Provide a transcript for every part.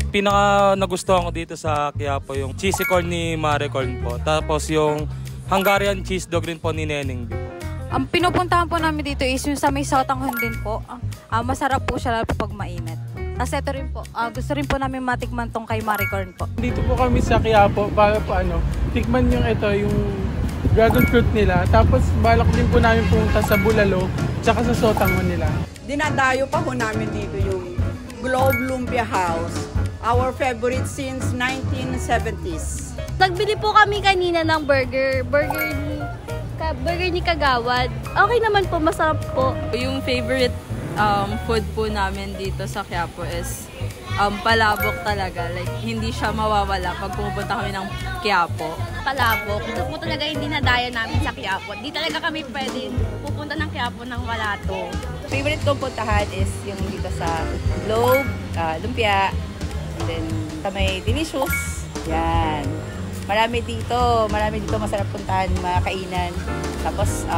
Pinaka nagustuhan ko dito sa Quiapo yung cheesy corn ni Marie Corn po. Tapos yung Hungarian cheese dog rin po ni Neneng din po. Ang pinupuntahan po namin dito is yung sa may Sotanghon din po. Masarap po siya lalo pag mainit. Tapos ito rin po, gusto rin po namin matikman tong kay Marie Corn po. Dito po kami sa Quiapo para po tikman yung yung dragon fruit nila. Tapos balak din po namin pumunta sa Bulalo tsaka sa Sotanghon nila. Dinadayo pa po namin dito yung Globe Lumpia House. Our favorite since 1970s. Nagbili po kami kanina ng burger ni Kagawad. Okay naman po, masarap po. Yung favorite food po namin dito sa Quiapo is palabok talaga. Like, hindi siya mawawala pag pumupunta kami ng Quiapo. Palabok. Ito po talaga yung dinadayo namin sa Quiapo. Di talaga kami pwede pupunta ng Quiapo ng wala to. Favorite kong puntahan is yung dito sa Globe, Lumpia, and then sa may Delicious. Yan. Marami dito masarap puntahan, mga kainan. Tapos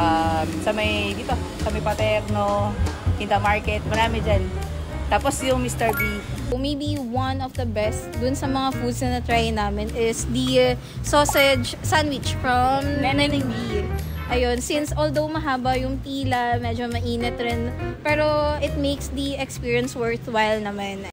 sa may Paterno, Quinta Market, marami dyan. Tapos yung Mr. B. Maybe one of the best dun sa mga foods na na-try namin is the sausage sandwich from Neneng B. Ayun, since although mahaba yung pila, medyo mainit rin, pero it makes the experience worthwhile naman.